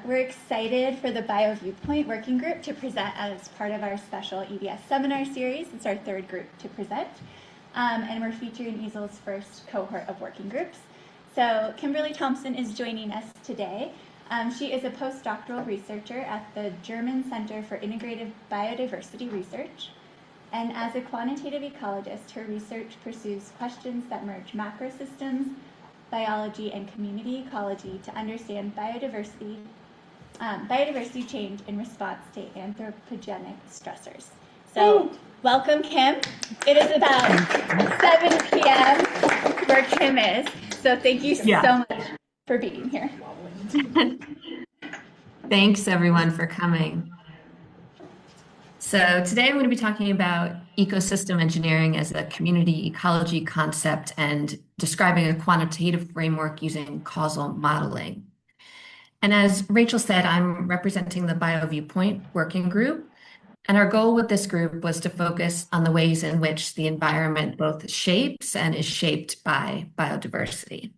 We're excited for the BioViewPoint Working Group to present as part of our special EDS Seminar series. It's our third group to present, and we're featuring ESIIL's first cohort of working groups. So Kimberly Thompson is joining us today. She is a postdoctoral researcher at the German Center for Integrative Biodiversity Research. And as a quantitative ecologist, her research pursues questions that merge macrosystems, biology, and community ecology to understand biodiversity change in response to anthropogenic stressors. So welcome, Kim. It is about 7 p.m. where Kim is. So thank you so much for being here. Thanks, everyone, for coming. So today I'm going to be talking about ecosystem engineering as a community ecology concept and describing a quantitative framework using causal modeling. And as Rachel said, I'm representing the BioViewPoint Working Group. And our goal with this group was to focus on the ways in which the environment both shapes and is shaped by biodiversity.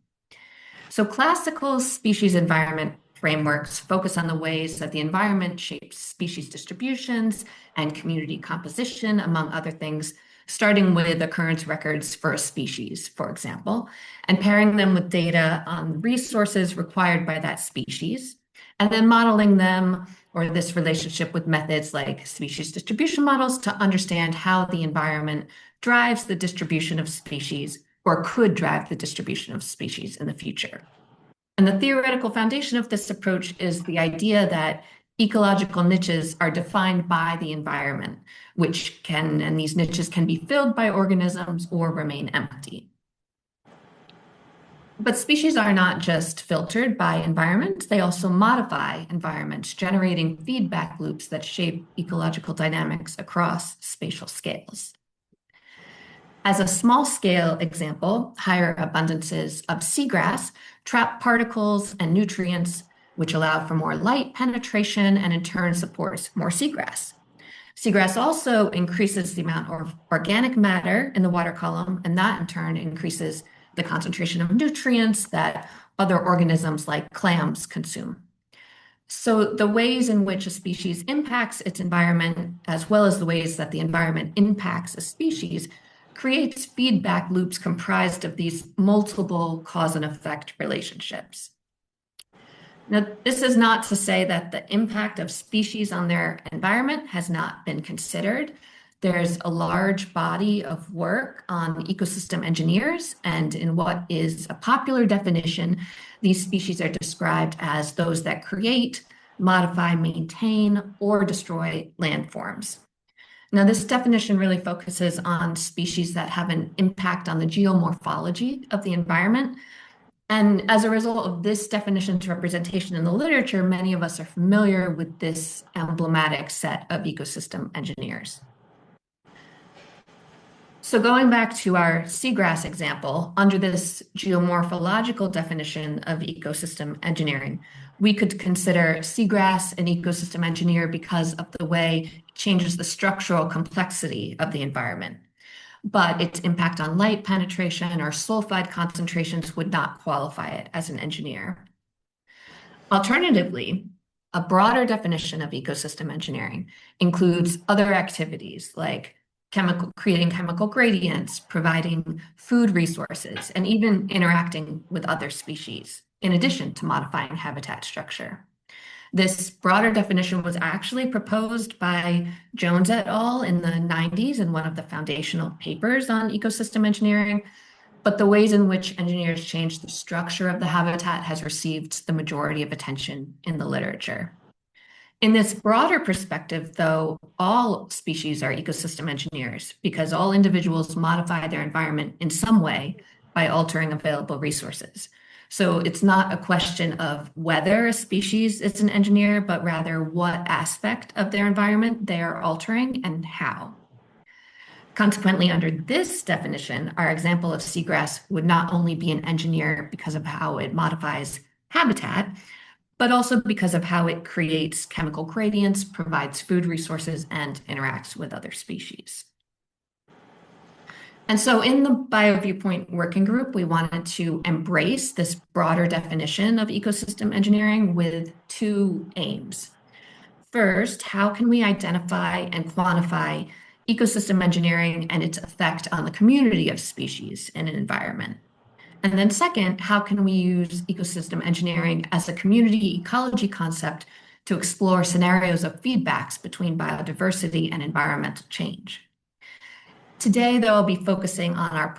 So classical species environment frameworks focus on the ways that the environment shapes species distributions and community composition, among other things, starting with occurrence records for a species, for example, and pairing them with data on resources required by that species, and then modeling them or this relationship with methods like species distribution models to understand how the environment drives the distribution of species or could drive the distribution of species in the future. And the theoretical foundation of this approach is the idea that ecological niches are defined by the environment, and these niches can be filled by organisms or remain empty. But species are not just filtered by environments, they also modify environments, generating feedback loops that shape ecological dynamics across spatial scales. As a small-scale example, higher abundances of seagrass trap particles and nutrients, which allow for more light penetration and in turn supports more seagrass. Seagrass also increases the amount of organic matter in the water column, and that in turn increases the concentration of nutrients that other organisms like clams consume. So the ways in which a species impacts its environment, as well as the ways that the environment impacts a species, creates feedback loops comprised of these multiple cause and effect relationships. Now, this is not to say that the impact of species on their environment has not been considered. There's a large body of work on ecosystem engineers, and in what is a popular definition, these species are described as those that create, modify, maintain, or destroy landforms. Now, this definition really focuses on species that have an impact on the geomorphology of the environment. And as a result of this definition's representation in the literature, many of us are familiar with this emblematic set of ecosystem engineers. So going back to our seagrass example, under this geomorphological definition of ecosystem engineering, we could consider seagrass an ecosystem engineer because of the way it changes the structural complexity of the environment. But its impact on light penetration or sulfide concentrations would not qualify it as an engineer. Alternatively, a broader definition of ecosystem engineering includes other activities like creating chemical gradients, providing food resources, and even interacting with other species, in addition to modifying habitat structure. This broader definition was actually proposed by Jones et al. In the 90s in one of the foundational papers on ecosystem engineering, but the ways in which engineers change the structure of the habitat has received the majority of attention in the literature. In this broader perspective, though, all species are ecosystem engineers because all individuals modify their environment in some way by altering available resources. So it's not a question of whether a species is an engineer, but rather what aspect of their environment they are altering and how. Consequently, under this definition, our example of seagrass would not only be an engineer because of how it modifies habitat, but also because of how it creates chemical gradients, provides food resources, and interacts with other species. And so in the BioViewPoint working group, we wanted to embrace this broader definition of ecosystem engineering with two aims. First, how can we identify and quantify ecosystem engineering and its effect on the community of species in an environment? And then second, how can we use ecosystem engineering as a community ecology concept to explore scenarios of feedbacks between biodiversity and environmental change? Today, though, I'll be focusing on our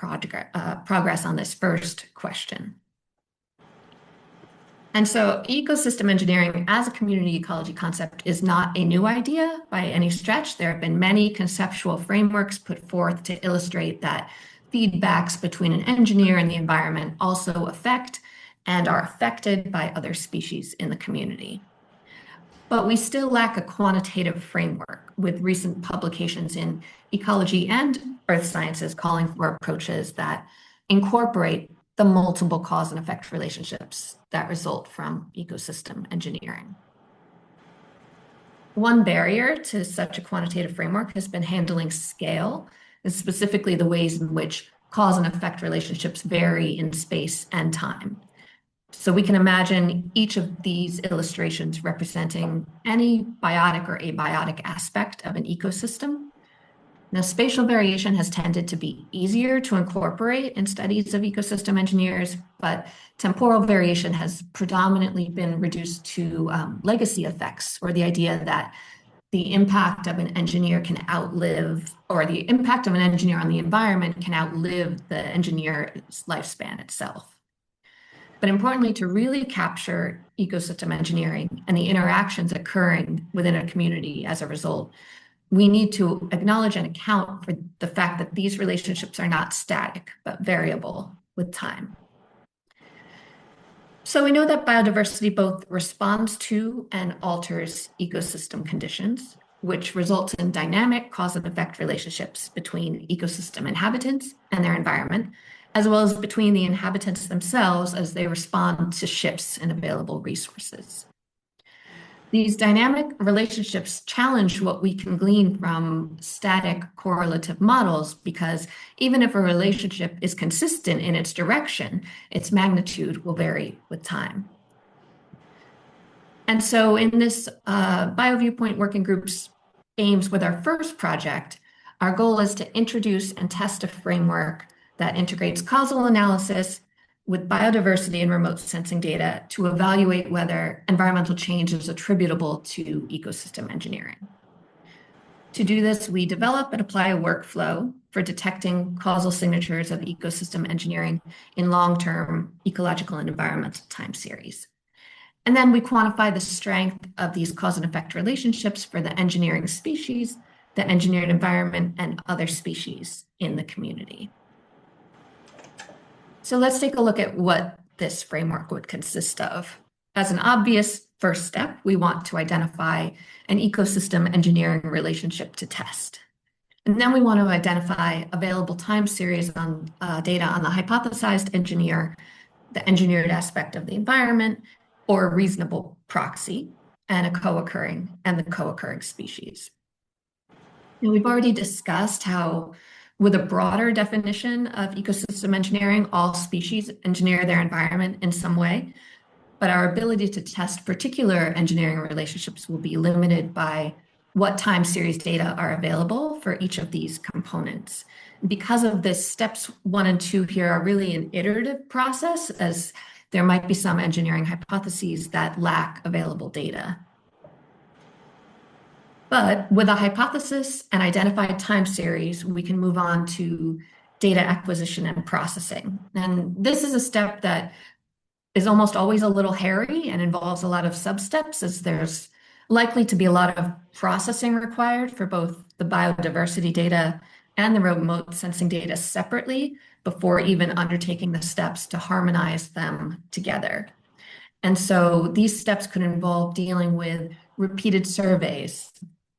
progress on this first question. And so ecosystem engineering as a community ecology concept is not a new idea by any stretch. There have been many conceptual frameworks put forth to illustrate that feedbacks between an engineer and the environment also affect and are affected by other species in the community. But we still lack a quantitative framework, with recent publications in ecology and earth sciences calling for approaches that incorporate the multiple cause and effect relationships that result from ecosystem engineering. One barrier to such a quantitative framework has been handling scale, and specifically the ways in which cause and effect relationships vary in space and time. So we can imagine each of these illustrations representing any biotic or abiotic aspect of an ecosystem. Now, spatial variation has tended to be easier to incorporate in studies of ecosystem engineers, but temporal variation has predominantly been reduced to legacy effects, or the idea that the impact of an engineer can outlive, or the impact of an engineer on the environment can outlive the engineer's lifespan itself. But importantly, to really capture ecosystem engineering and the interactions occurring within a community as a result, we need to acknowledge and account for the fact that these relationships are not static, but variable with time. So we know that biodiversity both responds to and alters ecosystem conditions, which results in dynamic cause and effect relationships between ecosystem inhabitants and their environment, as well as between the inhabitants themselves as they respond to shifts in available resources. These dynamic relationships challenge what we can glean from static correlative models, because even if a relationship is consistent in its direction, its magnitude will vary with time. And so in this BioViewPoint working group's aims with our first project, our goal is to introduce and test a framework that integrates causal analysis with biodiversity and remote sensing data to evaluate whether environmental change is attributable to ecosystem engineering. To do this, we develop and apply a workflow for detecting causal signatures of ecosystem engineering in long-term ecological and environmental time series. And then we quantify the strength of these cause and effect relationships for the engineering species, the engineered environment, and other species in the community. So let's take a look at what this framework would consist of. As an obvious first step, we want to identify an ecosystem engineering relationship to test. And then we want to identify available time series on data on the hypothesized engineer, the engineered aspect of the environment, or a reasonable proxy, and the co-occurring species. And we've already discussed how, with a broader definition of ecosystem engineering, all species engineer their environment in some way, but our ability to test particular engineering relationships will be limited by what time series data are available for each of these components. Because of this, steps 1 and 2 here are really an iterative process, as there might be some engineering hypotheses that lack available data. But with a hypothesis and identified time series, we can move on to data acquisition and processing. And this is a step that is almost always a little hairy and involves a lot of sub-steps, as there's likely to be a lot of processing required for both the biodiversity data and the remote sensing data separately before even undertaking the steps to harmonize them together. And so these steps could involve dealing with repeated surveys,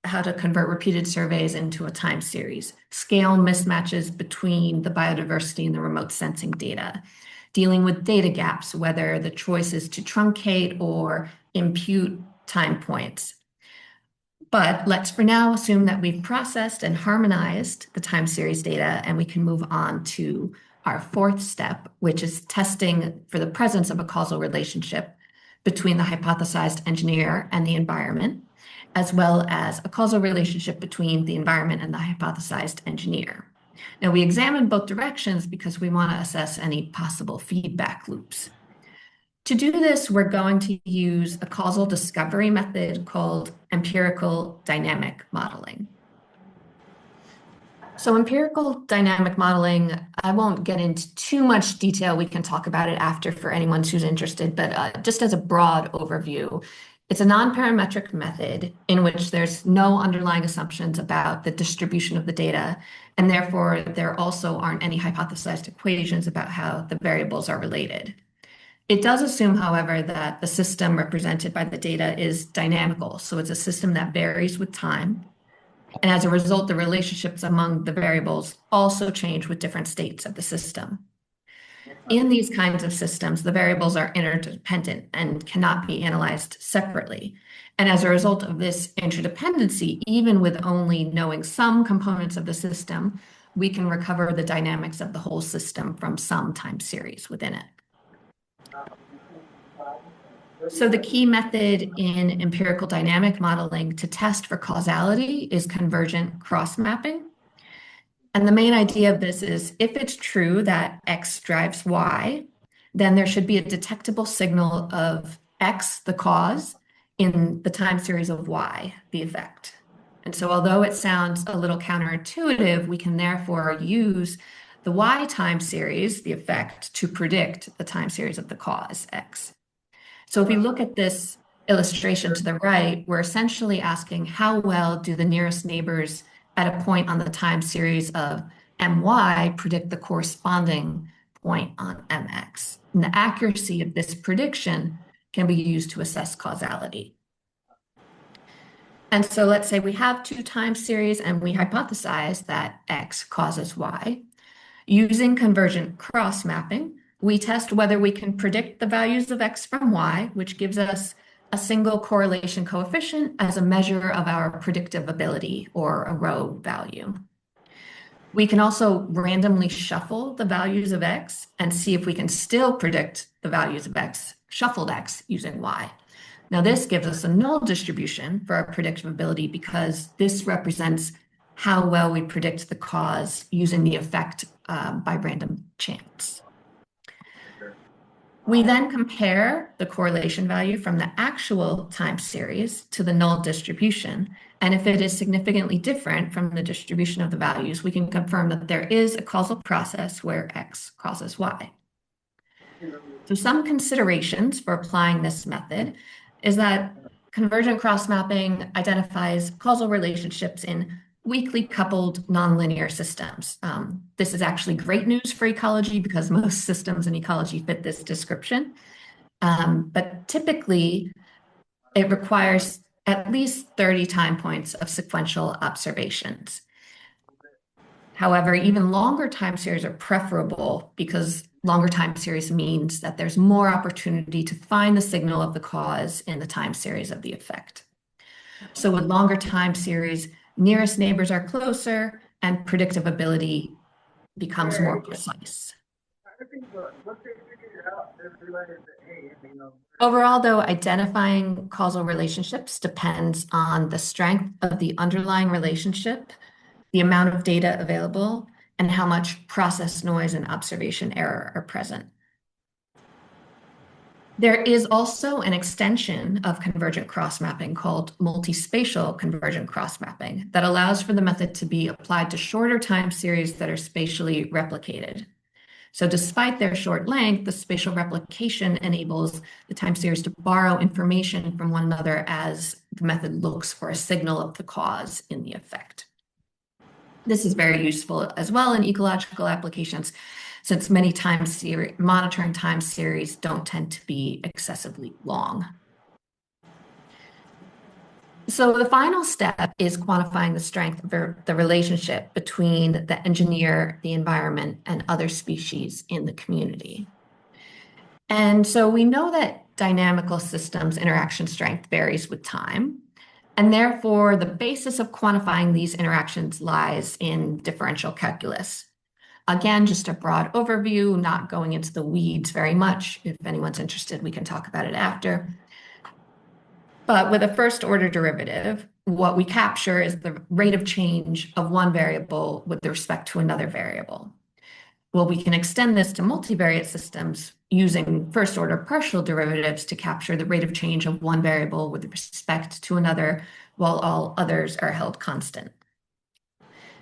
how to convert repeated surveys into a time series, scale mismatches between the biodiversity and the remote sensing data, dealing with data gaps, whether the choice is to truncate or impute time points. But let's for now assume that we've processed and harmonized the time series data, and we can move on to our fourth step, which is testing for the presence of a causal relationship between the hypothesized engineer and the environment, as well as a causal relationship between the environment and the hypothesized engineer. Now, we examine both directions because we want to assess any possible feedback loops. To do this, we're going to use a causal discovery method called empirical dynamic modeling. So empirical dynamic modeling, I won't get into too much detail. We can talk about it after for anyone who's interested, but just as a broad overview, it's a non-parametric method in which there's no underlying assumptions about the distribution of the data, and therefore there also aren't any hypothesized equations about how the variables are related. It does assume, however, that the system represented by the data is dynamical, so it's a system that varies with time. And as a result, the relationships among the variables also change with different states of the system. In these kinds of systems, the variables are interdependent and cannot be analyzed separately. And as a result of this interdependency, even with only knowing some components of the system, we can recover the dynamics of the whole system from some time series within it. So the key method in empirical dynamic modeling to test for causality is convergent cross-mapping. And the main idea of this is if it's true that X drives Y, then there should be a detectable signal of X, the cause, in the time series of Y, the effect. And so although it sounds a little counterintuitive, we can therefore use the Y time series, the effect, to predict the time series of the cause, X. So if we look at this illustration to the right, we're essentially asking how well do the nearest neighbors at a point on the time series of my predict the corresponding point on mx. And the accuracy of this prediction can be used to assess causality. And so let's say we have two time series and we hypothesize that x causes y. Using convergent cross-mapping, we test whether we can predict the values of x from y, which gives us a single correlation coefficient as a measure of our predictive ability, or a rho value. We can also randomly shuffle the values of x and see if we can still predict the values of x, shuffled x, using y. Now this gives us a null distribution for our predictive ability because this represents how well we predict the cause using the effect by random chance. We then compare the correlation value from the actual time series to the null distribution. And if it is significantly different from the distribution of the values, we can confirm that there is a causal process where X causes Y. So some considerations for applying this method is that convergent cross-mapping identifies causal relationships in weakly coupled nonlinear systems. This is actually great news for ecology because most systems in ecology fit this description. But typically, it requires at least 30 time points of sequential observations. However, even longer time series are preferable because longer time series means that there's more opportunity to find the signal of the cause in the time series of the effect. So with longer time series, nearest neighbors are closer and predictive ability becomes more precise. Overall, though, identifying causal relationships depends on the strength of the underlying relationship, the amount of data available, and how much process noise and observation error are present. There is also an extension of convergent cross-mapping called multispatial convergent cross-mapping that allows for the method to be applied to shorter time series that are spatially replicated. So despite their short length, the spatial replication enables the time series to borrow information from one another as the method looks for a signal of the cause in the effect. This is very useful as well in ecological applications, since many monitoring time series don't tend to be excessively long. So the final step is quantifying the strength of the relationship between the engineer, the environment, and other species in the community. And so we know that dynamical systems interaction strength varies with time. And therefore, the basis of quantifying these interactions lies in differential calculus. Again, just a broad overview, not going into the weeds very much. If anyone's interested, we can talk about it after. But with a first order derivative, what we capture is the rate of change of one variable with respect to another variable. Well, we can extend this to multivariate systems using first order partial derivatives to capture the rate of change of one variable with respect to another, while all others are held constant.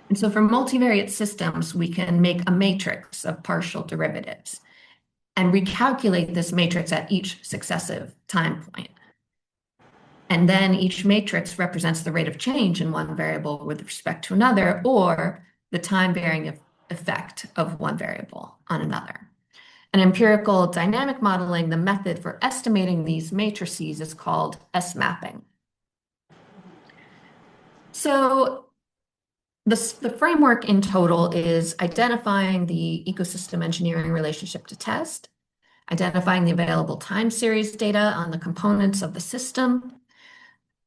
And so for multivariate systems, we can make a matrix of partial derivatives and recalculate this matrix at each successive time point. And then each matrix represents the rate of change in one variable with respect to another, or the time-varying effect of one variable on another. In empirical dynamic modeling, the method for estimating these matrices is called S-mapping. So the framework in total is identifying the ecosystem engineering relationship to test, identifying the available time series data on the components of the system,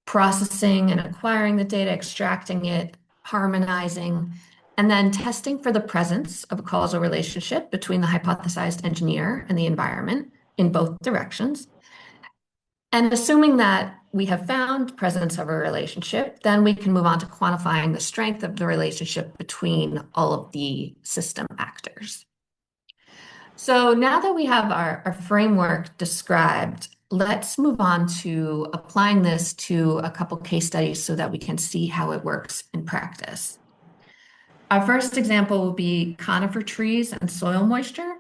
processing and acquiring the data, extracting it, harmonizing, and then testing for the presence of a causal relationship between the hypothesized engineer and the environment in both directions. And assuming that we have found presence of a relationship, then we can move on to quantifying the strength of the relationship between all of the system actors. So now that we have our framework described, let's move on to applying this to a couple case studies so that we can see how it works in practice. Our first example will be conifer trees and soil moisture,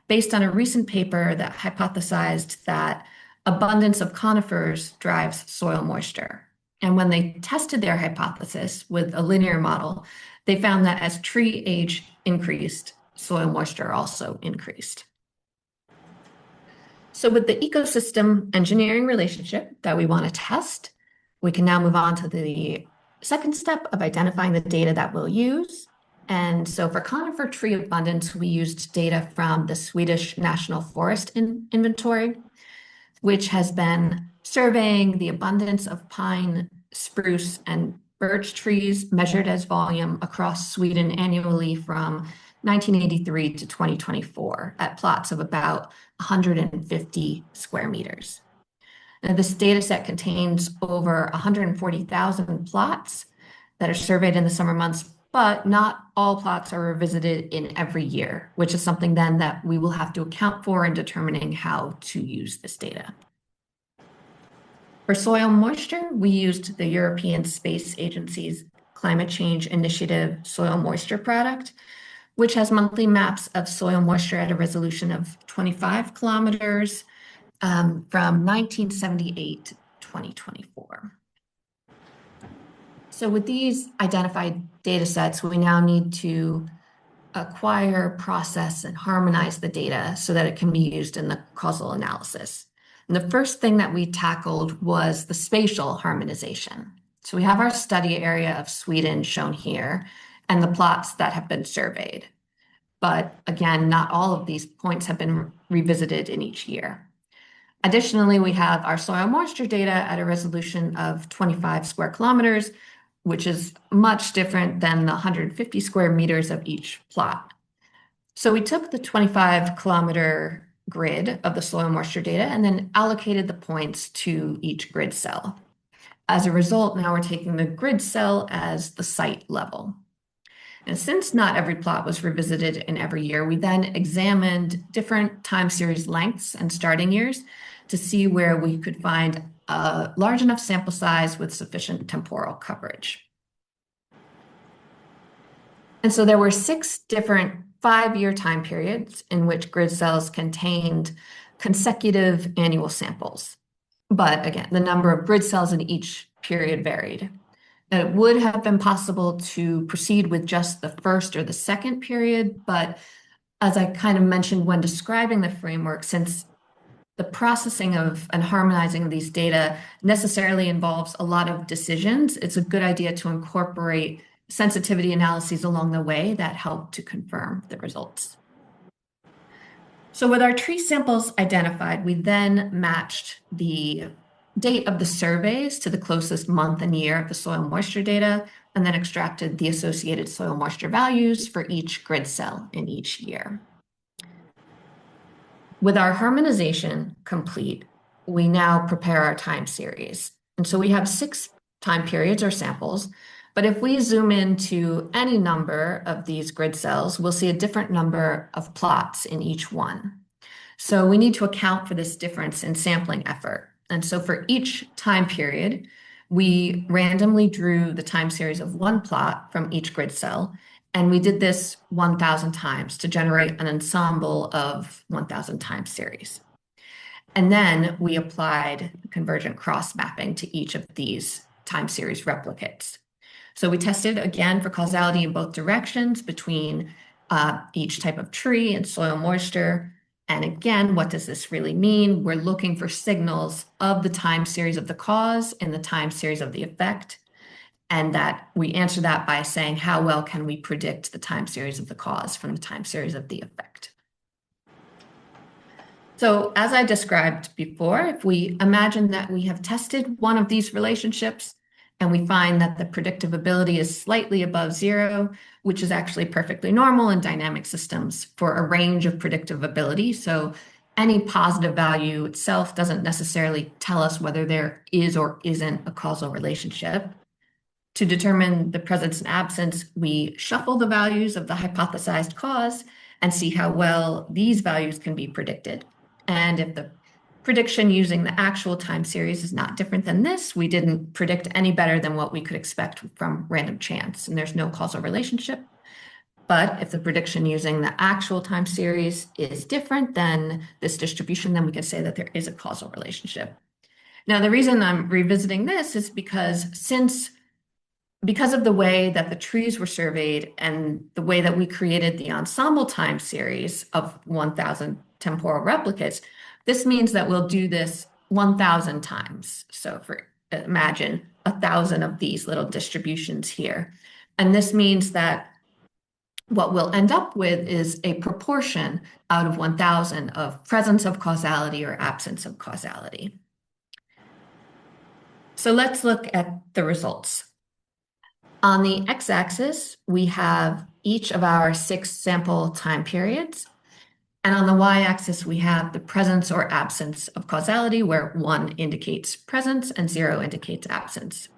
based on a recent paper that hypothesized that abundance of conifers drives soil moisture. And when they tested their hypothesis with a linear model, they found that as tree age increased, soil moisture also increased. So with the ecosystem engineering relationship that we want to test, we can now move on to the second step of identifying the data that we'll use. And so for conifer tree abundance, we used data from the Swedish National Forest Inventory, which has been surveying the abundance of pine, spruce, and birch trees measured as volume across Sweden annually from 1983 to 2024 at plots of about 150 square meters. Now, this data set contains over 140,000 plots that are surveyed in the summer months, but not all plots are revisited in every year, which is something then that we will have to account for in determining how to use this data. For soil moisture, we used the European Space Agency's Climate Change Initiative soil moisture product, which has monthly maps of soil moisture at a resolution of 25 kilometers from 1978 to 2024. So with these identified data sets, we now need to acquire, process, and harmonize the data so that it can be used in the causal analysis. And the first thing that we tackled was the spatial harmonization. So we have our study area of Sweden shown here and the plots that have been surveyed. But again, not all of these points have been revisited in each year. Additionally, we have our soil moisture data at a resolution of 25 square kilometers, which is much different than the 150 square meters of each plot. So we took the 25-kilometer grid of the soil moisture data and then allocated the points to each grid cell. As a result, now we're taking the grid cell as the site level. And since not every plot was revisited in every year, we then examined different time series lengths and starting years to see where we could find a large enough sample size with sufficient temporal coverage. And so there were 6 different 5-year time periods in which grid cells contained consecutive annual samples. But again, the number of grid cells in each period varied. It would have been possible to proceed with just the first or the second period, but as I kind of mentioned when describing the framework, since the processing of and harmonizing of these data necessarily involves a lot of decisions, it's a good idea to incorporate sensitivity analyses along the way that help to confirm the results. So with our tree samples identified, we then matched the date of the surveys to the closest month and year of the soil moisture data, and then extracted the associated soil moisture values for each grid cell in each year. With our harmonization complete, we now prepare our time series. And so we have 6 time periods or samples, but if we zoom into any number of these grid cells, we'll see a different number of plots in each one. So we need to account for this difference in sampling effort. And so for each time period, we randomly drew the time series of one plot from each grid cell, and we did this 1,000 times to generate an ensemble of 1,000 time series. And then we applied convergent cross mapping to each of these time series replicates. So we tested again for causality in both directions between each type of tree and soil moisture. And again, what does this really mean? We're looking for signals of the time series of the cause and the time series of the effect. And that we answer that by saying, how well can we predict the time series of the cause from the time series of the effect? So as I described before, if we imagine that we have tested one of these relationships and we find that the predictability is slightly above 0, which is actually perfectly normal in dynamic systems for a range of predictability. So any positive value itself doesn't necessarily tell us whether there is or isn't a causal relationship. To determine the presence and absence, we shuffle the values of the hypothesized cause and see how well these values can be predicted. And if the prediction using the actual time series is not different than this, we didn't predict any better than what we could expect from random chance, and there's no causal relationship. But if the prediction using the actual time series is different than this distribution, then we can say that there is a causal relationship. Now, the reason I'm revisiting this is because of the way that the trees were surveyed and the way that we created the ensemble time series of 1,000 temporal replicates, this means that we'll do this 1,000 times. So imagine 1,000 of these little distributions here. And this means that what we'll end up with is a proportion out of 1,000 of presence of causality or absence of causality. So let's look at the results. On the x-axis, we have each of our 6 sample time periods. And on the y-axis, we have the presence or absence of causality, where 1 indicates presence and 0 indicates absence.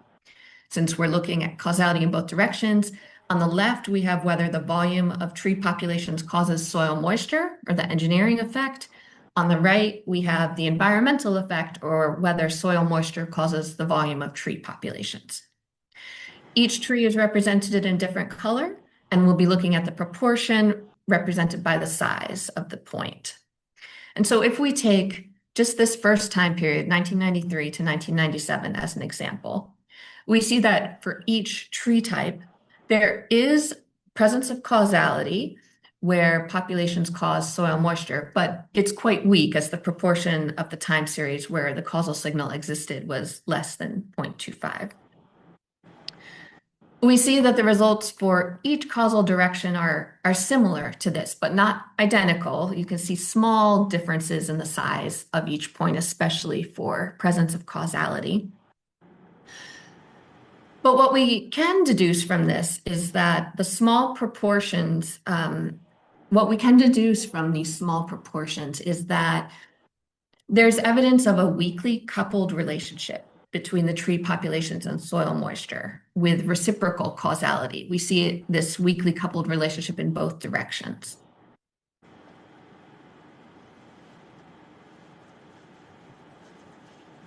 Since we're looking at causality in both directions, on the left, we have whether the volume of tree populations causes soil moisture or the engineering effect. On the right, we have the environmental effect, or whether soil moisture causes the volume of tree populations. Each tree is represented in different color, and we'll be looking at the proportion represented by the size of the point. And so if we take just this first time period, 1993 to 1997 as an example, we see that for each tree type, there is presence of causality where populations cause soil moisture, but it's quite weak as the proportion of the time series where the causal signal existed was less than 0.25. We see that the results for each causal direction are similar to this, but not identical. You can see small differences in the size of each point, especially for presence of causality. But what we can deduce from this is that the small proportions, what we can deduce from these small proportions is that there's evidence of a weakly coupled relationship between the tree populations and soil moisture with reciprocal causality. We see this weakly coupled relationship in both directions.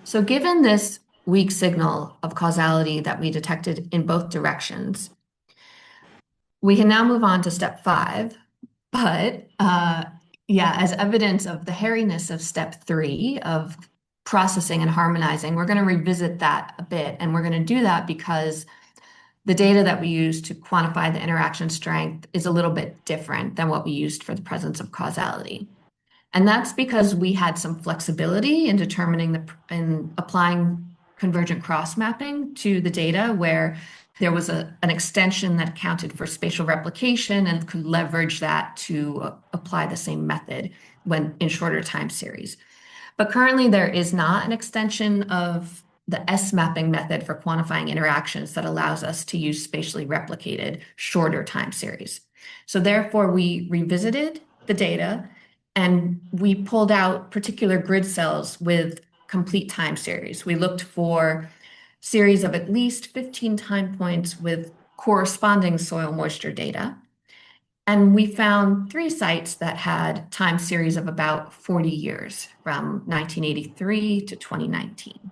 So given this weak signal of causality that we detected in both directions, we can now move on to step 5. But as evidence of the hairiness of step 3 of processing and harmonizing, we're going to revisit that a bit. And we're going to do that because the data that we use to quantify the interaction strength is a little bit different than what we used for the presence of causality. And that's because we had some flexibility in determining in applying convergent cross mapping to the data, where there was an extension that accounted for spatial replication and could leverage that to apply the same method when in shorter time series. But currently, there is not an extension of the S-mapping method for quantifying interactions that allows us to use spatially replicated shorter time series. So therefore, we revisited the data and we pulled out particular grid cells with complete time series. We looked for series of at least 15 time points with corresponding soil moisture data. And we found 3 sites that had time series of about 40 years, from 1983 to 2019.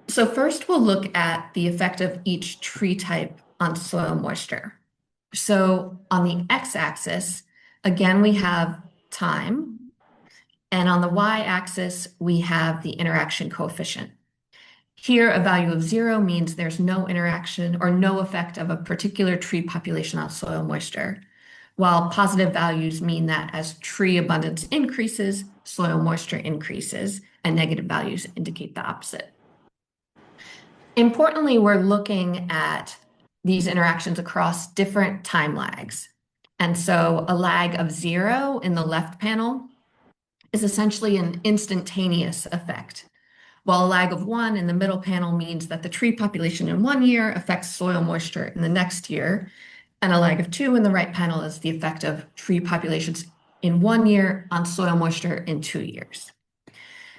So first we'll look at the effect of each tree type on soil moisture. So on the x-axis, again, we have time, and on the y-axis, we have the interaction coefficient. Here, a value of 0 means there's no interaction or no effect of a particular tree population on soil moisture, while positive values mean that as tree abundance increases, soil moisture increases, and negative values indicate the opposite. Importantly, we're looking at these interactions across different time lags. And so a lag of 0 in the left panel is essentially an instantaneous effect, while a lag of 1 in the middle panel means that the tree population in 1 year affects soil moisture in the next year, and a lag of 2 in the right panel is the effect of tree populations in 1 year on soil moisture in 2 years.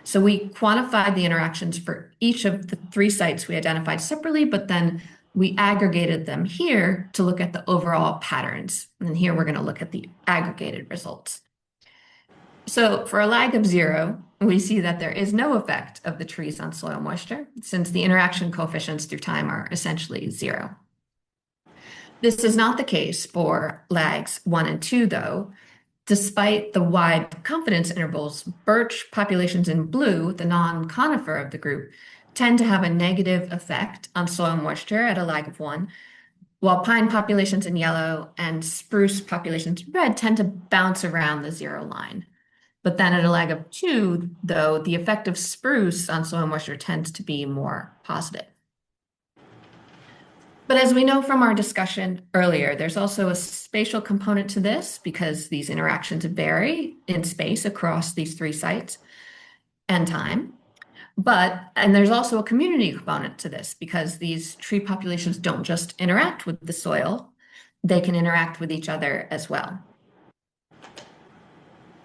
So we quantified the interactions for each of the 3 sites we identified separately, but then we aggregated them here to look at the overall patterns. And here we're going to look at the aggregated results. So for a lag of 0, we see that there is no effect of the trees on soil moisture, since the interaction coefficients through time are essentially 0. This is not the case for lags 1 and 2, though. Despite the wide confidence intervals, birch populations in blue, the non-conifer of the group, tend to have a negative effect on soil moisture at a lag of 1, while pine populations in yellow and spruce populations in red tend to bounce around the 0 line. But then at a lag of 2, though, the effect of spruce on soil moisture tends to be more positive. But as we know from our discussion earlier, there's also a spatial component to this because these interactions vary in space across these 3 sites and time. And there's also a community component to this because these tree populations don't just interact with the soil, they can interact with each other as well.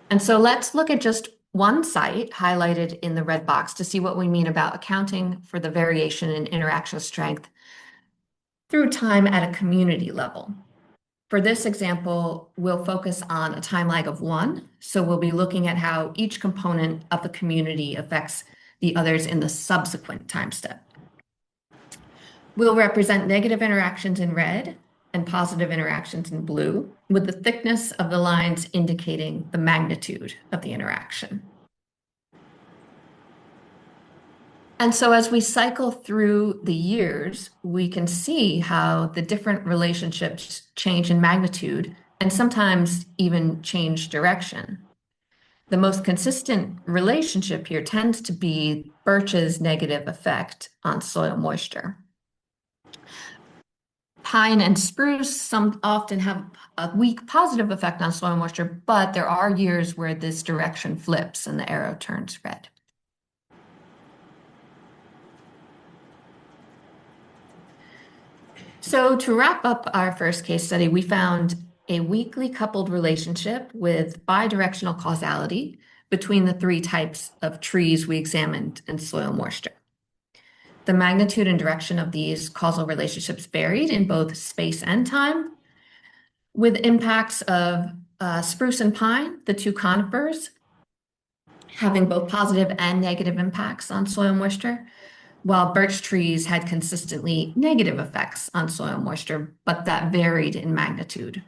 And so let's look at just one site highlighted in the red box to see what we mean about accounting for the variation in interaction strength through time at a community level. For this example, we'll focus on a time lag of 1. So we'll be looking at how each component of the community affects the others in the subsequent time step. We'll represent negative interactions in red and positive interactions in blue, with the thickness of the lines indicating the magnitude of the interaction. And so as we cycle through the years, we can see how the different relationships change in magnitude and sometimes even change direction. The most consistent relationship here tends to be birch's negative effect on soil moisture. Pine and spruce often have a weak positive effect on soil moisture, but there are years where this direction flips and the arrow turns red. So to wrap up our first case study, we found a weakly coupled relationship with bidirectional causality between the 3 types of trees we examined in soil moisture. The magnitude and direction of these causal relationships varied in both space and time, with impacts of spruce and pine, the 2 conifers, having both positive and negative impacts on soil moisture, while birch trees had consistently negative effects on soil moisture, but that varied in magnitude.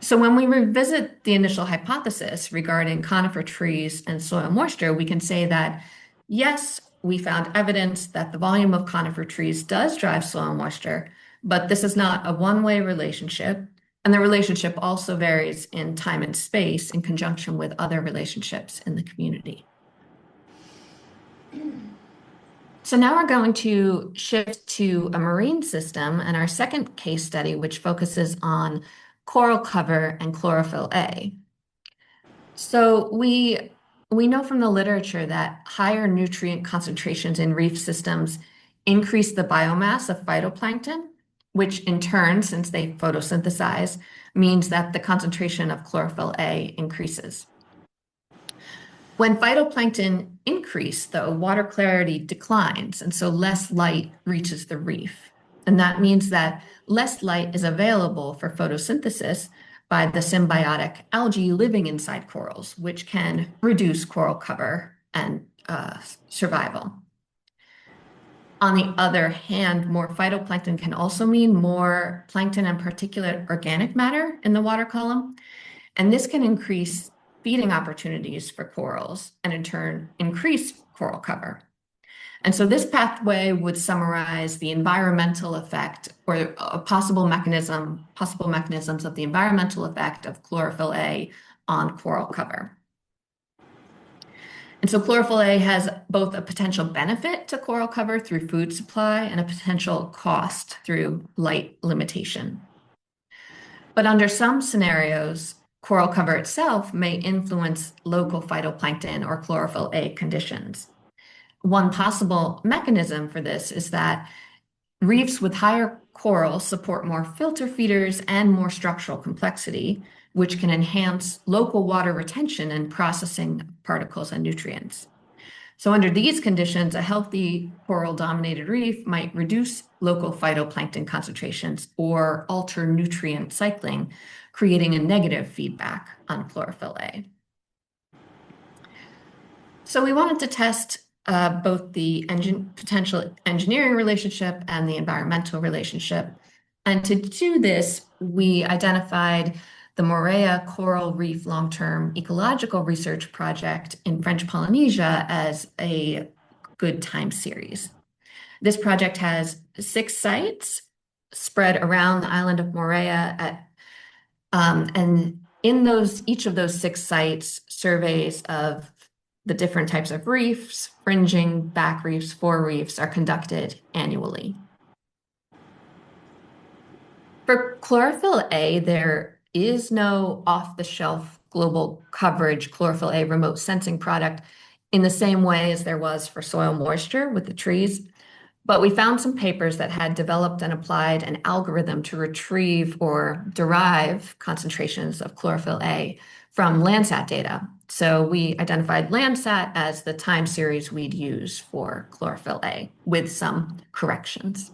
So when we revisit the initial hypothesis regarding conifer trees and soil moisture, we can say that, yes, we found evidence that the volume of conifer trees does drive soil moisture, but this is not a one-way relationship, and the relationship also varies in time and space in conjunction with other relationships in the community. So now we're going to shift to a marine system and our second case study, which focuses on coral cover and chlorophyll A. So we know from the literature that higher nutrient concentrations in reef systems increase the biomass of phytoplankton, which in turn, since they photosynthesize, means that the concentration of chlorophyll A increases. When phytoplankton increase, though, water clarity declines, and so less light reaches the reef. And that means that less light is available for photosynthesis by the symbiotic algae living inside corals, which can reduce coral cover and survival. On the other hand, more phytoplankton can also mean more plankton and particulate organic matter in the water column, and this can increase feeding opportunities for corals and in turn increase coral cover. And so this pathway would summarize the environmental effect or possible mechanisms of the environmental effect of chlorophyll A on coral cover. And so chlorophyll A has both a potential benefit to coral cover through food supply and a potential cost through light limitation. But under some scenarios, coral cover itself may influence local phytoplankton or chlorophyll A conditions. One possible mechanism for this is that reefs with higher coral support more filter feeders and more structural complexity, which can enhance local water retention and processing of particles and nutrients. So under these conditions, a healthy coral-dominated reef might reduce local phytoplankton concentrations or alter nutrient cycling, creating a negative feedback on chlorophyll A. So we wanted to test both the potential engineering relationship and the environmental relationship. And to do this, we identified the Moorea Coral Reef Long-Term Ecological Research Project in French Polynesia as a good time series. This project has 6 sites spread around the island of Moorea and in each of those 6 sites, surveys of the different types of reefs, fringing, back reefs, fore reefs are conducted annually. For chlorophyll A, there is no off-the-shelf global coverage chlorophyll A remote sensing product in the same way as there was for soil moisture with the trees. But we found some papers that had developed and applied an algorithm to retrieve or derive concentrations of chlorophyll A from Landsat data. So we identified Landsat as the time series we'd use for chlorophyll A with some corrections.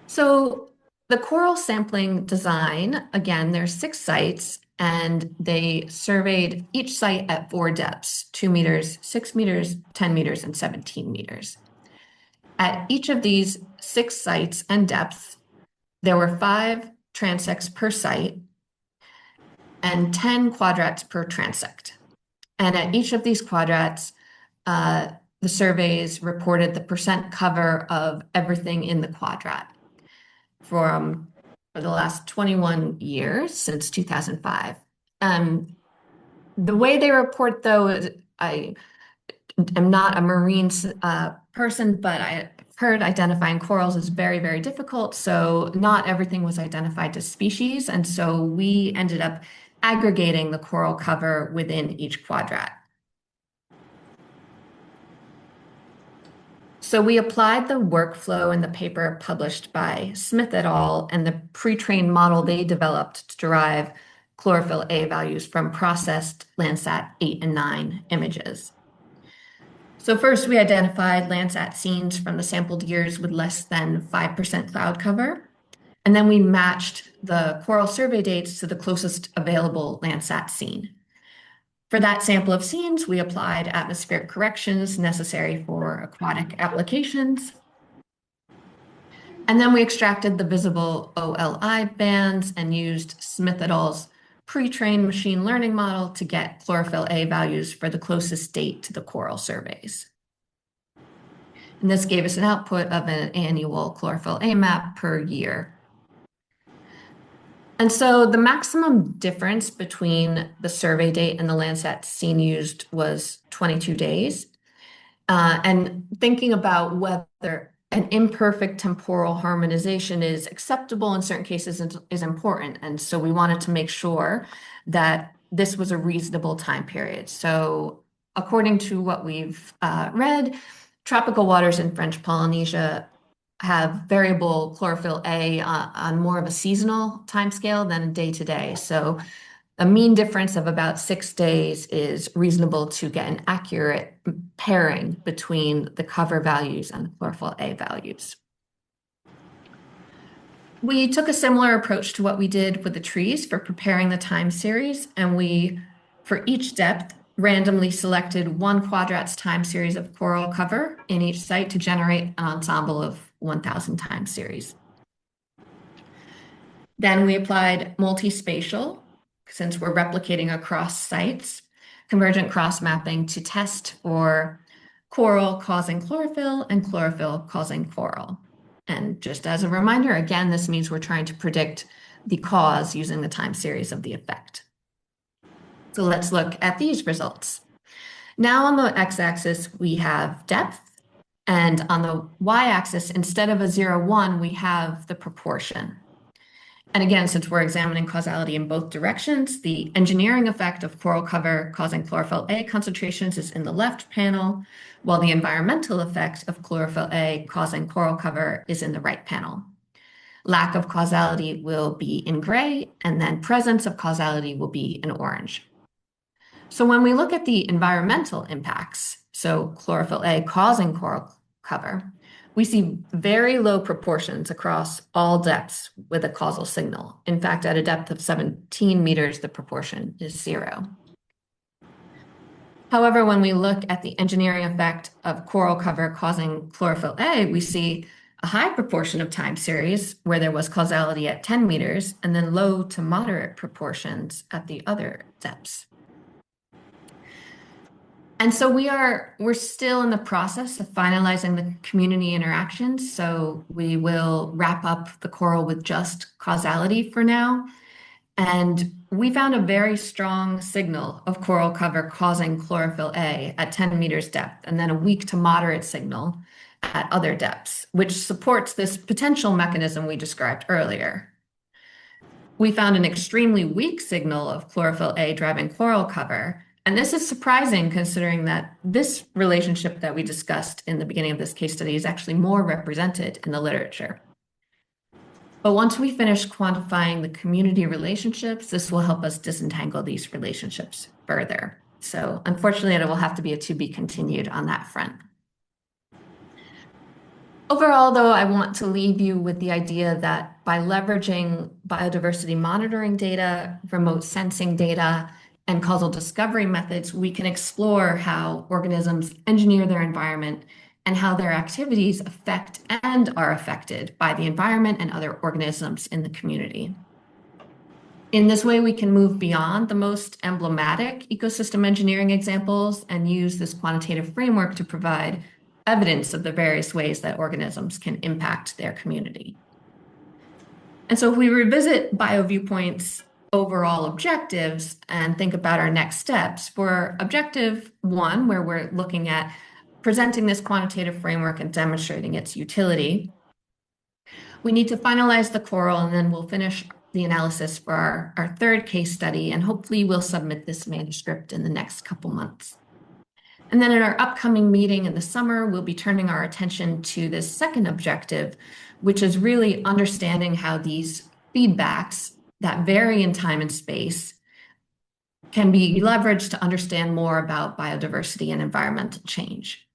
So the coral sampling design, again, there's 6 sites, and they surveyed each site at 4 depths, 2 meters, 6 meters, 10 meters, and 17 meters. At each of these 6 sites and depths, there were 5 transects per site and 10 quadrats per transect. And at each of these quadrats, the surveys reported the percent cover of everything in the quadrat for the last 21 years since 2005. The way they report, though, is I am not a marine person, but I heard identifying corals is very, very difficult. So not everything was identified as species. And so we ended up aggregating the coral cover within each quadrat. So we applied the workflow in the paper published by Smith et al. And the pre-trained model they developed to derive chlorophyll A values from processed Landsat 8 and 9 images. So first, we identified Landsat scenes from the sampled years with less than 5% cloud cover. And then we matched the coral survey dates to the closest available Landsat scene. For that sample of scenes, we applied atmospheric corrections necessary for aquatic applications. And then we extracted the visible OLI bands and used Smith et al.'s pre-trained machine learning model to get chlorophyll A values for the closest date to the coral surveys. And this gave us an output of an annual chlorophyll A map per year. And so the maximum difference between the survey date and the Landsat scene used was 22 days. And thinking about whether an imperfect temporal harmonization is acceptable in certain cases is important. And so we wanted to make sure that this was a reasonable time period. So according to what we've read, tropical waters in French Polynesia have variable chlorophyll A on more of a seasonal timescale than day to day. So a mean difference of about 6 days is reasonable to get an accurate pairing between the cover values and the chlorophyll A values. We took a similar approach to what we did with the trees for preparing the time series, and we, for each depth, randomly selected one Quadrats time series of coral cover in each site to generate an ensemble of 1,000 time series. Then we applied multi-spatial, since we're replicating across sites, convergent cross-mapping to test for coral causing chlorophyll and chlorophyll causing coral. And just as a reminder, again, this means we're trying to predict the cause using the time series of the effect. So let's look at these results. Now on the x-axis, we have depth, and on the y-axis, instead of a 0, 1, we have the proportion. And again, since we're examining causality in both directions, the engineering effect of coral cover causing chlorophyll A concentrations is in the left panel, while the environmental effect of chlorophyll A causing coral cover is in the right panel. Lack of causality will be in gray, and then presence of causality will be in orange. So when we look at the environmental impacts, so chlorophyll A causing coral cover, we see very low proportions across all depths with a causal signal. In fact, at a depth of 17 meters, the proportion is 0. However, when we look at the engineering effect of coral cover causing chlorophyll A, we see a high proportion of time series where there was causality at 10 meters, and then low to moderate proportions at the other depths. And so we're still in the process of finalizing the community interactions. So we will wrap up the coral with just causality for now. And we found a very strong signal of coral cover causing chlorophyll A at 10 meters depth, and then a weak to moderate signal at other depths, which supports this potential mechanism we described earlier. We found an extremely weak signal of chlorophyll A driving coral cover. And this is surprising considering that this relationship that we discussed in the beginning of this case study is actually more represented in the literature. But once we finish quantifying the community relationships, this will help us disentangle these relationships further. So unfortunately, it will have to be a to be continued on that front. Overall, though, I want to leave you with the idea that by leveraging biodiversity monitoring data, remote sensing data, and causal discovery methods, we can explore how organisms engineer their environment and how their activities affect and are affected by the environment and other organisms in the community. In this way, we can move beyond the most emblematic ecosystem engineering examples and use this quantitative framework to provide evidence of the various ways that organisms can impact their community. And so if we revisit BioViewPoint's overall objectives and think about our next steps, for objective 1, where we're looking at presenting this quantitative framework and demonstrating its utility, we need to finalize the coral, and then we'll finish the analysis for our third case study, and hopefully we'll submit this manuscript in the next couple months. And then in our upcoming meeting in the summer, we'll be turning our attention to this second objective, which is really understanding how these feedbacks that vary in time and space can be leveraged to understand more about biodiversity and environmental change.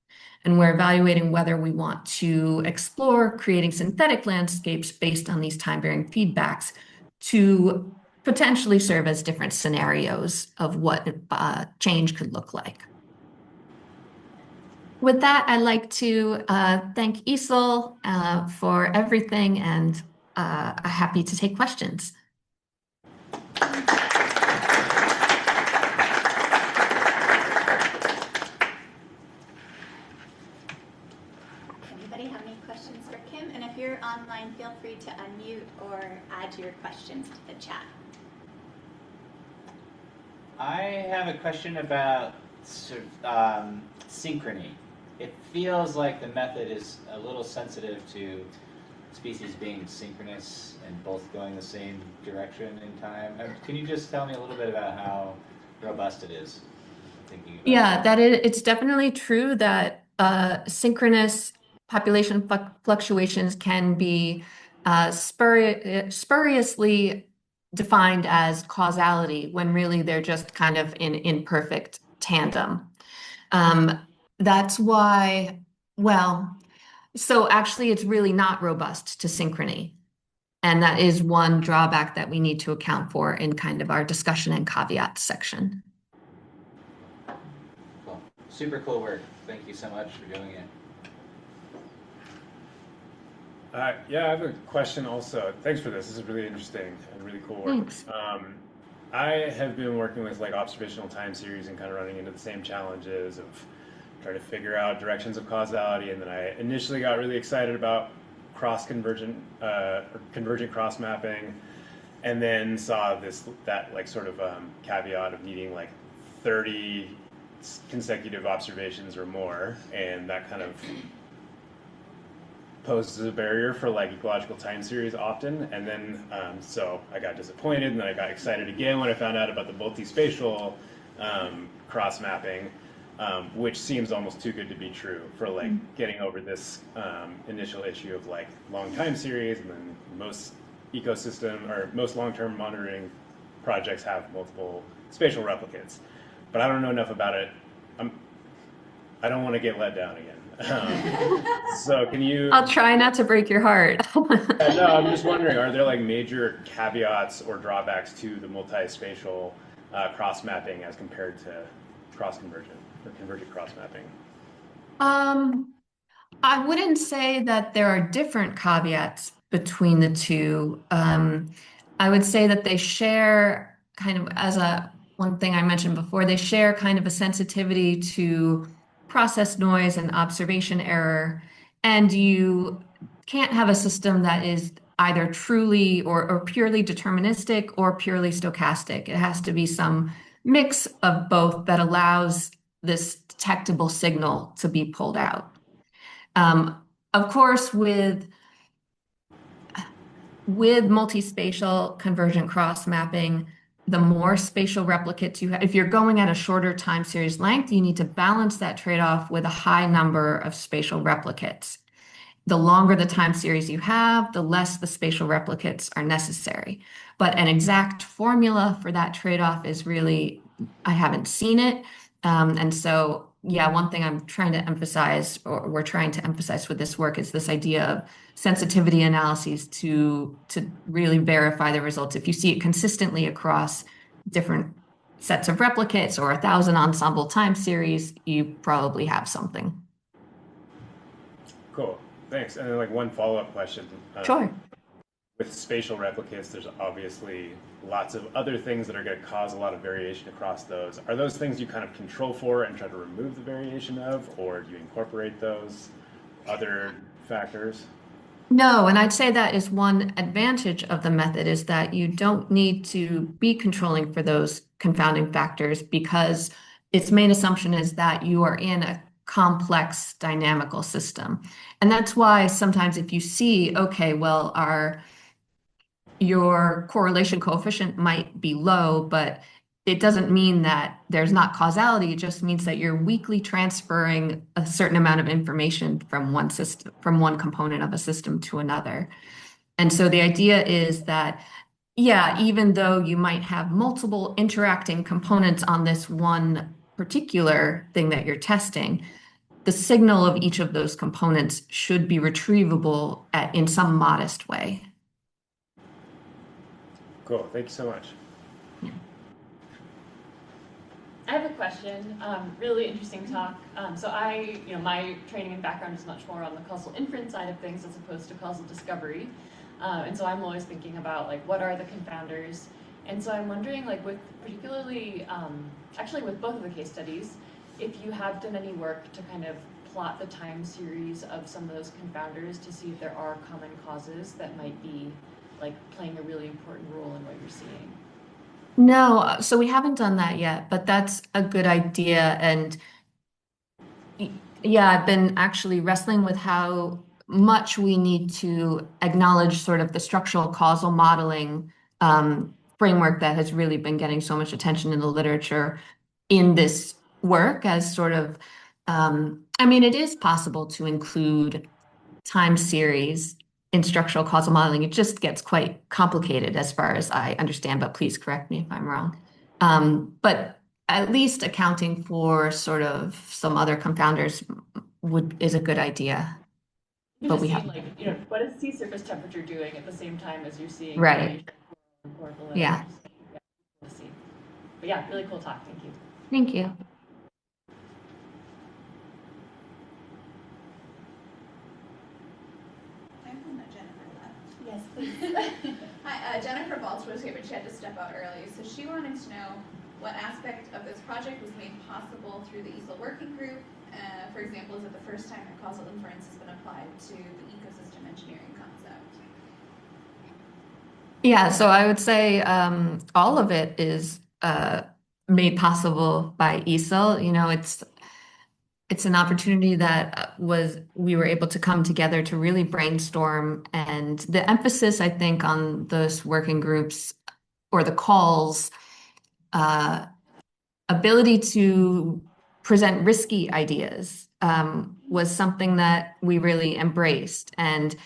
And we're evaluating whether we want to explore creating synthetic landscapes based on these time-varying feedbacks to potentially serve as different scenarios of what change could look like. With that, I'd like to thank ESIIL for everything, and I'm happy to take questions. Anybody have any questions for Kim? And if you're online, feel free to unmute or add your questions to the chat. I have a question about sort of synchrony. it feels like the method is a little sensitive to species being synchronous and both going the same direction in time. Can you just tell me a little bit about how robust it is? Thinking about Yeah, it's definitely true that synchronous population fluctuations can be spuriously defined as causality when really they're just kind of in imperfect tandem. Um, that's why, well, so actually it's really not robust to synchrony. And that is one drawback that we need to account for in kind of our discussion and caveats section. Cool. Super cool work. Thank you so much for doing it. Yeah, I have a question also. Thanks for this. This is really interesting and really cool work. Thanks. I have been working with like observational time series and kind of running into the same challenges of trying to figure out directions of causality. And then I initially got really excited about cross-convergent or convergent cross mapping, and then saw that like sort of caveat of needing like 30 consecutive observations or more, and that kind of poses a barrier for like ecological time series often. And then so I got disappointed, and then I got excited again when I found out about the multispatial cross mapping, which seems almost too good to be true for like getting over this initial issue of like long time series. And then most ecosystem or most long-term monitoring projects have multiple spatial replicates, but I don't know enough about it. I don't want to get let down again. So can you? I'll try not to break your heart. No, I'm just wondering, are there like major caveats or drawbacks to the multispatial cross mapping as compared to cross-convergent or convergent cross mapping? I wouldn't say that there are different caveats between the two. I would say that they share kind of one thing I mentioned before, they share kind of a sensitivity to process noise and observation error. And you can't have a system that is either truly or purely deterministic or purely stochastic. It has to be some mix of both that allows this detectable signal to be pulled out. Of course, with multispatial convergent cross mapping, the more spatial replicates you have, if you're going at a shorter time series length, you need to balance that trade-off with a high number of spatial replicates. The longer the time series you have, the less the spatial replicates are necessary. But an exact formula for that trade-off is really, I haven't seen it. And so, yeah, one thing I'm trying to emphasize, or we're trying to emphasize with this work, is this idea of sensitivity analyses to really verify the results. If you see it consistently across different sets of replicates or 1,000 ensemble time series, you probably have something. Cool, thanks. And then like one follow-up question. Sure. With spatial replicates, there's obviously lots of other things that are going to cause a lot of variation across those. Are those things you kind of control for and try to remove the variation of, or do you incorporate those other factors? No, and I'd say that is one advantage of the method, is that you don't need to be controlling for those confounding factors, because its main assumption is that you are in a complex dynamical system. And that's why sometimes if you see, okay, well, your correlation coefficient might be low, but it doesn't mean that there's not causality. It just means that you're weakly transferring a certain amount of information from one system, from one component of a system to another. And so the idea is that, yeah, even though you might have multiple interacting components on this one particular thing that you're testing, the signal of each of those components should be retrievable in some modest way. Cool, thank you so much. I have a question. Really interesting talk. So my training and background is much more on the causal inference side of things as opposed to causal discovery. And so I'm always thinking about like, what are the confounders? And so I'm wondering, like, with particularly, actually with both of the case studies, if you have done any work to kind of plot the time series of some of those confounders to see if there are common causes that might be like playing a really important role in what you're seeing. No, so we haven't done that yet, but that's a good idea. And Yeah, I've been actually wrestling with how much we need to acknowledge sort of the structural causal modeling framework that has really been getting so much attention in the literature in this work as sort of, I mean, it is possible to include time series in structural causal modeling. It just gets quite complicated as far as I understand, but please correct me if I'm wrong. But at least accounting for sort of some other confounders is a good idea. You But just we see have, like, what is sea surface temperature doing at the same time as you're seeing right. or below. Yeah. Yeah, we'll see. But yeah, really cool talk. Thank you. Thank you. I have one that Jennifer left. Yes, please. Hi, Jennifer Balch was here, but she had to step out early. So she wanted to know what aspect of this project was made possible through the ESIIL Working Group. For example, is it the first time that causal inference has been applied to the ecosystem engineering concept? Yeah, so I would say all of it is made possible by ESIL. You know, it's an opportunity that we were able to come together to really brainstorm, and the emphasis I think on those working groups or the calls ability to present risky ideas was something that we really embraced. And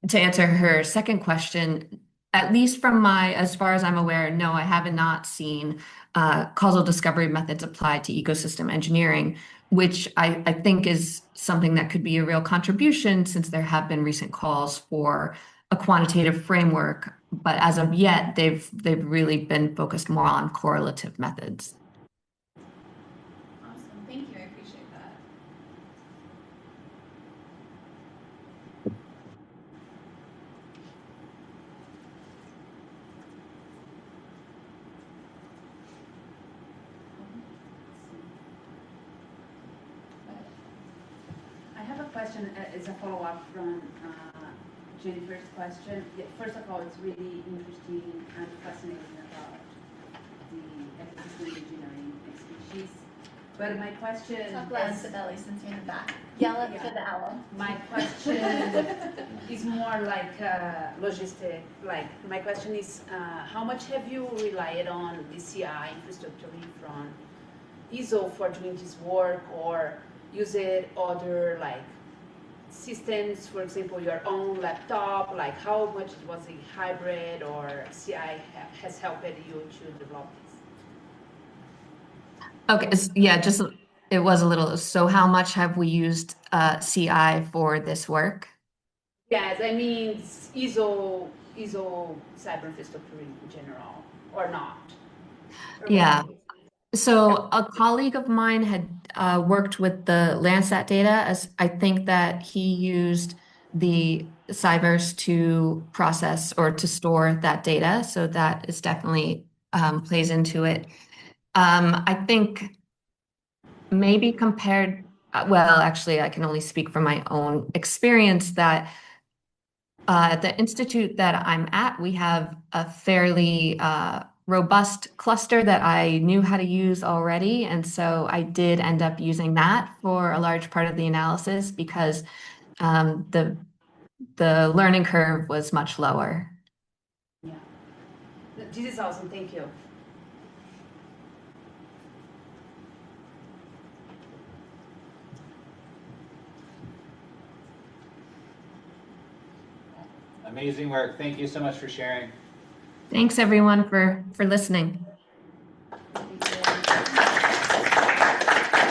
to answer her second question, at least from as far as I'm aware, no, I have not seen causal discovery methods applied to ecosystem engineering, which I think is something that could be a real contribution since there have been recent calls for a quantitative framework. But as of yet, they've really been focused more on correlative methods. Awesome, thank you, I appreciate that. I have a question as a follow-up from Jennifer's question. Yeah, first of all, it's really interesting and fascinating about the ecosystem engineering species. But my question Talk loud to Ellie since you're in the back. Yell up to the owl. my question is more like logistic. Like my question is, how much have you relied on the CI infrastructure from ESIIL for doing this work, or use it other like systems, for example, your own laptop? Like how much it was a hybrid, or CI has helped you to develop this? Okay, yeah, just it was a little. So how much have we used CI for this work? Yes, I mean ESIIL cyber infrastructure in general, or not? Or Yeah. what? So a colleague of mine had worked with the Landsat data, as I think that he used the Cyverse to process or to store that data. So that is definitely plays into it. I think maybe compared, well, actually, I can only speak from my own experience that at the institute that I'm at, we have a fairly robust cluster that I knew how to use already. And so I did end up using that for a large part of the analysis because the learning curve was much lower. Yeah, this is awesome. Thank you. Amazing work. Thank you so much for sharing. Thanks everyone for listening.